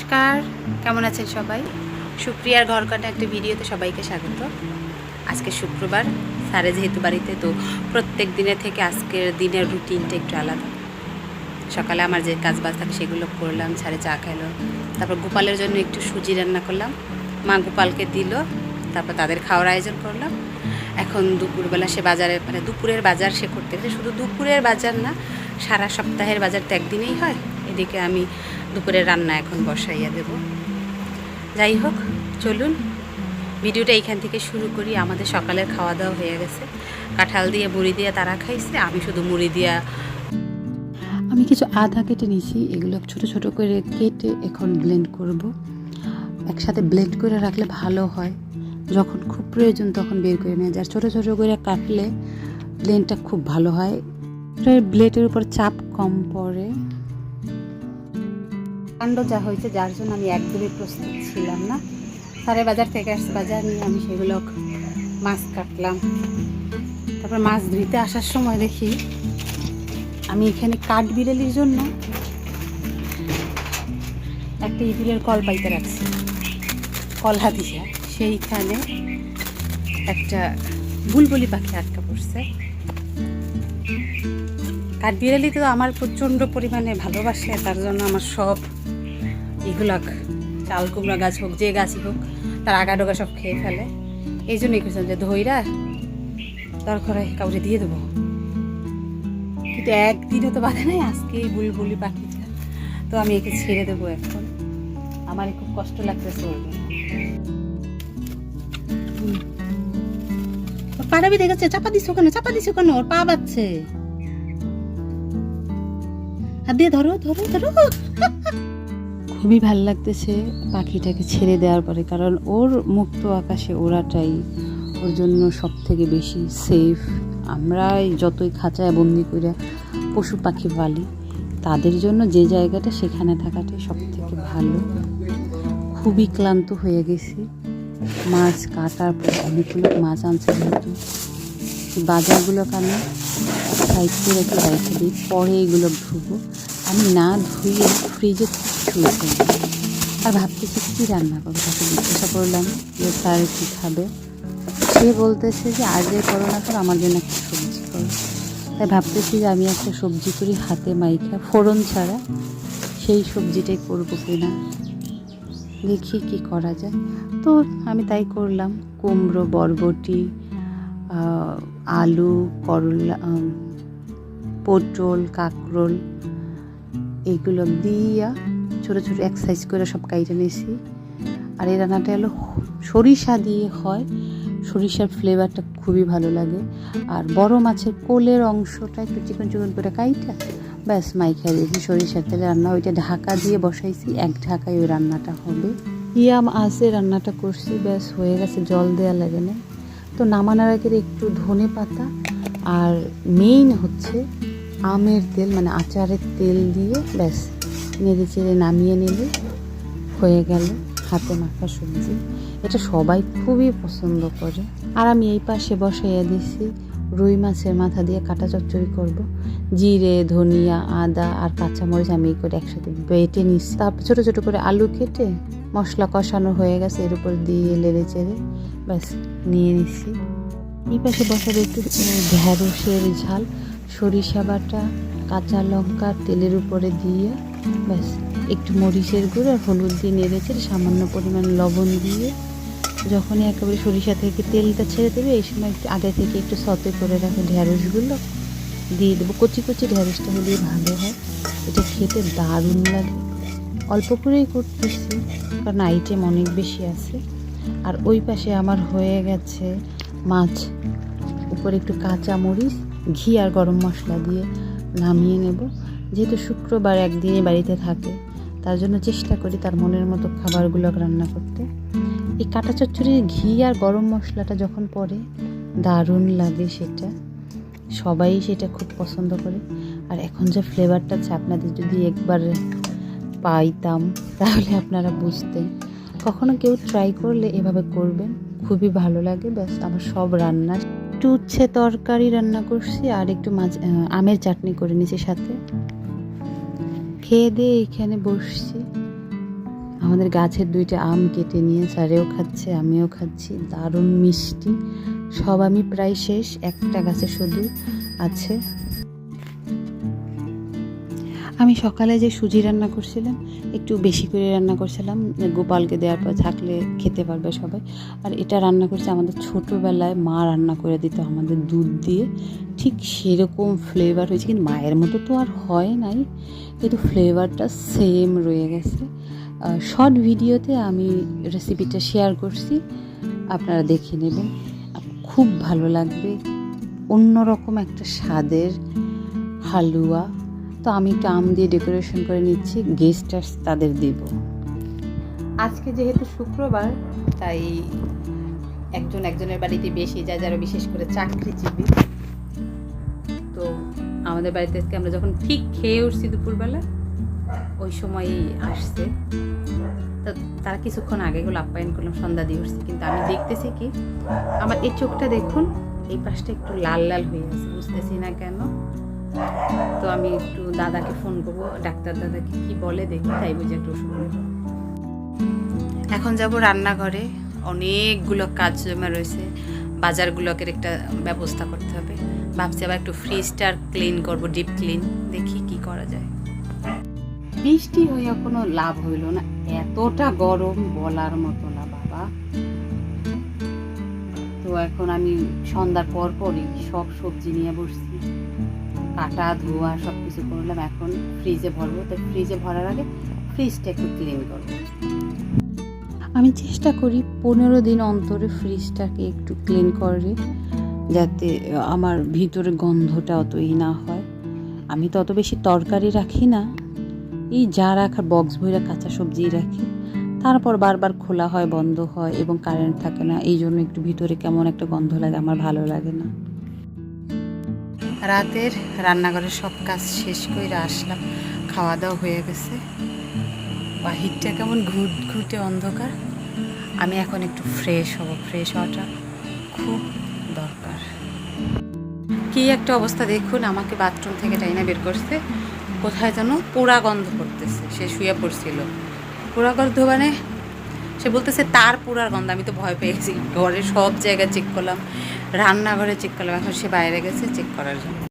নমস্কার, কেমন আছেন সবাই? সুপ্রিয়ার ঘর কাটা একটা ভিডিওতে সবাইকে স্বাগত। আজকে শুক্রবার, স্যারে যেহেতু বাড়িতে, তো প্রত্যেক দিনের থেকে আজকের দিনের রুটিনটা একটু আলাদা। সকালে আমার যে কাজ বাজ থাকে সেগুলো করলাম, স্যারে চা খাইলো, তারপর গোপালের জন্য একটু সুজি রান্না করলাম, মা গোপালকে দিল, তারপর তাদের খাওয়ার আয়োজন করলাম। এখন দুপুরবেলা সে বাজারে, মানে দুপুরের বাজার সে করতে গেছে। শুধু দুপুরের বাজার না, সারা সপ্তাহের বাজার তো একদিনেই হয়। এদিকে আমি দুপুরের রান্না এখন বসাইয়া দেব। যাই হোক, চলুন ভিডিওটা এইখান থেকে শুরু করি। আমাদের সকালের খাওয়া দাওয়া হয়ে গেছে। কাঁঠাল দিয়ে মুড়ি দিয়ে তারা খাইছে, আমি শুধু মুড়ি দিয়া। আমি কিছু আদা কেটে নিয়েছি, এগুলো ছোট ছোট করে কেটে এখন ব্লেন্ড করব। একসাথে ব্লেন্ড করে রাখলে ভালো হয়, যখন খুব প্রয়োজন তখন বের করে নেওয়া যায়। আর ছোটো ছোটো করে কাটলে ব্লেন্ডটা খুব ভালো হয়, ব্লেডের উপর চাপ কম পড়ে। কাণ্ড যা হয়েছে, যার জন্য আমি একদমই প্রস্তুত ছিলাম না। সারে বাজার থেকে আসছে, বাজার নিয়ে আমি সেগুলো মাছ কাটলাম। তারপর মাছ ধুইতে আসার সময় দেখি আমি এখানে কাঠবিড়ালির জন্য একটা ইঁদুরের কল পাইতে রাখছি, কলা দিয়ে। সেইখানে একটা বুলবুলি পাখি আটকা পড়ছে। কাঠবিড়ালি তো আমার প্রচণ্ড পরিমাণে ভালোবাসে, তার জন্য আমার সব এগুলো, চাল কুমড়া গাছ হোক, যে গাছই হোক, তার আগা ডোগা সব খেয়ে ফেলে। এই জন্যই করছিলাম যে ধইরা দরকার কাউরে দিয়ে দেবো, কিন্তু একদিনও তো বাধে নাই। আজকে এই বুলবুলি পাখিটা, তো আমি একে ছেড়ে দেবো এখন। আমার খুব কষ্ট লাগতেছে। পাড়াবি দেখেছে, চাপা দিছো কেন, চাপা দিছো কেন? ওর পা বাচ্ছে, হাত দিয়ে ধরো ধরো ধরো। খুবই ভাল লাগতেছে পাখিটাকে ছেড়ে দেওয়ার পরে, কারণ ওর মুক্ত আকাশে ওড়াটাই ওর জন্য সব থেকে বেশি সেফ। আমরা যতই খাঁচায় বন্দি করে পশু পাখি পালি, তাদের জন্য যে জায়গাটা সেখানে থাকাটাই সব থেকে ভালো। খুবই ক্লান্ত হয়ে গেছি মাছ কাটার পর। অনেকগুলো মাছ আনছে, যেহেতু বাজারগুলো আমি সাইড করে রেখে রেখে দিই, পরে এগুলো ধুবো। আমি না ধুয়ে ফ্রিজে শুয়ে ফেলবো। আর ভাবতেছি কী রান্না করবো, তাকে জিজ্ঞাসা করলাম যে স্যার কী খাবে। সে বলতেছে যে আজকে করো না, করে আমার জন্য একটা সবজি করো। তাই ভাবতেছি যে আমি একটা সবজি করি হাতে মাইখা, ফোড়ন ছাড়া, সেই সবজিটাই করবো কিনা, দেখি কি করা যায়। তো আমি তাই করলাম। কুমড়ো, বরবটি, আলু, করলা, পটল, কাঁকরোল, এইগুলো দিয়া ছোটো ছোটো এক সাইজ করে সব কাইটে নিয়েছি। আর এই রান্নাটা হলো সরিষা দিয়ে হয়, সরিষার ফ্লেভারটা খুবই ভালো লাগে। আর বড় মাছের কোলের অংশটা একটু চিকন চিকন করে কাইটা ব্যাস মাইখা দিয়েছি সরিষার তেলে রান্না। ওইটা ঢাকা দিয়ে বসাইছি, এক ঢাকায় ওই রান্নাটা হবে। ইয়াম আছে রান্নাটা করছি, ব্যাস হয়ে গেছে, জল দেওয়া লাগে না। তো নামানোর আগে একটু ধনে পাতা আর মেইন হচ্ছে আমের তেল, মানে আচারের তেল দিয়ে ব্যাস নেড়ে চেড়ে নামিয়ে নিলে হয়ে গেল হাতে মাখা সবজি। এটা সবাই খুবই পছন্দ করে। আর আমি এই পাশে বসাইয়া দিছি রুই মাছের মাথা দিয়ে কাটা চচ্চড়ি করব। জিরে, ধনিয়া, আদা আর কাঁচামরিচ আমি এই করে একসাথে বেটে নিচ্ছি। তারপর ছোটো ছোটো করে আলু কেটে মশলা কষানো হয়ে গেছে, এর উপর দিয়ে লেড়ে চেড়ে ব্যাস নিয়ে নিচ্ছি। এই পাশে বসাবে একটু ঢেঁড়সের ঝাল, সরিষা বাটা, কাঁচা লঙ্কা তেলের উপরে দিয়ে ব্যাস একটু মরিচের গুঁড়ো আর হলুদ দিয়ে নেড়েছে, সামান্য পরিমাণ লবণ দিয়ে যখনই একেবারে সরিষা থেকে তেলটা ছেড়ে দেবে, এই সময় একটু আগে থেকে একটু সতে করে রাখে ঢেঁড়সগুলো দিয়ে দেবো। কচি কচি ঢেঁড়সটা হলে ভালো হয়, এটা খেতে দারুণ লাগে। অল্প করেই করতেছি কারণ আইটেম অনেক বেশি আছে। আর ওই পাশে আমার হয়ে গেছে মাছ, উপরে একটু কাঁচা মরিচ, ঘি আর গরম মশলা দিয়ে নামিয়ে নেব। যেহেতু শুক্রবার একদিনই বাড়িতে থাকে, তার জন্য চেষ্টা করি তার মনের মতো খাবারগুলো রান্না করতে। এই কাটা চচ্চড়ির ঘি আর গরম মশলাটা যখন পড়ে দারুণ লাগে, সেটা সবাই সেটা খুব পছন্দ করে। আর এখন যে ফ্লেভারটা আছে, আপনাদের যদি একবার পাইতাম তাহলে আপনারা বুঝতেন। কখনো কেউ ট্রাই করলে এভাবে করবেন, খুবই ভালো লাগে। ব্যাস আমার সব রান্না, একটু উচ্ছে তরকারি রান্না করছি আর একটু মাছ আমের চাটনি করে নিয়েছি সাথে। খেয়ে দিয়ে এখানে বসছি। আমাদের গাছের 2টা আম কেটে নিয়ে স্যারেও খাচ্ছে, আমিও খাচ্ছি, দারুণ মিষ্টি। সব আমি প্রায় শেষ, একটা গাছে শুধু আছে। আমি সকালে যে সুজি রান্না করছিলাম একটু বেশি করে রান্না করছিলাম, গোপালকে দেওয়ার পর থাকলে খেতে পারবে সবাই। আর এটা রান্না করছে আমাদের ছোটোবেলায় মা রান্না করে দিত আমাদের দুধ দিয়ে, ঠিক সেরকম ফ্লেভার হয়েছে, কিন্তু মায়ের মতো তো আর হয় নাই, কিন্তু ফ্লেভারটা সেম রয়ে গেছে। শর্ট ভিডিওতে আমি রেসিপিটা শেয়ার করছি, আপনারা দেখে নেবেন, খুব ভালো লাগবে। অন্যরকম একটা স্বাদের হালুয়া। তো আমি একটু আম দিয়ে ডেকোরেশন করে নিচ্ছি, গেস্ট তাদের দেব। আজকে যেহেতু শুক্রবার, তাই একজনের বাড়িতে বেশি যায়, যারা বিশেষ করে চাকরিজীবী। তো আমাদের বাড়িতে আজকে আমরা যখন ঠিক খেয়ে উঠছি দুপুরবেলা, ওই সময়ই আসছে। তো তারা কিছুক্ষণ আগে এগুলো আপ্যায়ন করলাম, সন্ধ্যা দিয়ে উঠছি। কিন্তু আমি দেখতেছি কি, আমার এই চোখটা দেখুন, এই পাশটা একটু লাল লাল হয়ে আছে, বুঝতেছি না কেন। তো আমি একটু দাদাকে ফোন করবো, ডাক্তার দাদাকে কি বলে দেখি, তাই বুঝে একটু ওষুধ নেব। এখন যাব রান্নাঘরে, অনেকগুলো কাজ জমা রয়েছে, বাজারগুলোকে একটা ব্যবস্থা করতে হবে। ভাবছি আবার একটু ফ্রিজটা ক্লিন করব, ডিপ ক্লিন, দেখি কি করা যায়। বৃষ্টি হইয়া কোনো লাভ হইল না, এতটা গরম বলার মতো না বাবা। তো এখন আমি সন্ধ্যার পরই সব সবজি নিয়ে বসছি, কাটা ধোয়া সব কিছু করলাম। এখন ফ্রিজে ভরবো, তো ফ্রিজে ভরার আগে ফ্রিজটা একটু ক্লিন করবো। আমি চেষ্টা করি 15 দিন অন্তরে ফ্রিজটাকে একটু ক্লিন করে, যাতে আমার ভিতরে গন্ধটা অতই না হয়। আমি তো অত বেশি তরকারি রাখি না, এই যা রাখার বক্স ভরে কাঁচা সবজি রাখি, তারপর বারবার খোলা হয়, বন্ধ হয়, এবং কারেন্ট থাকে না, এই জন্য একটু ভিতরে কেমন একটা গন্ধ লাগে, আমার ভালো লাগে না। রাতের রান্নাঘরের সব কাজ শেষ করে আসলাম, খাওয়া দাওয়া হয়ে গেছে। বাহিরটা কেমন ঘুটঘুটে অন্ধকার। আমি এখন একটু ফ্রেশ হব, ফ্রেশ হওয়াটা খুব দরকার। কি একটা অবস্থা দেখুন, আমাকে বাথরুম থেকে টাইনা বের করছে, কোথায় যেন পোড়া গন্ধ করতেছে। সে শুয়ে পড়ছিল, পোড়া গন্ধ মানে সে বলতেছে তার পোড়ার গন্ধ। আমি তো ভয় পেয়ে গেছি, ঘরের সব জায়গায় চেক করলাম, রান্নাঘরে চেক করলাম, এখন সে বাইরে গেছে চেক করার জন্য।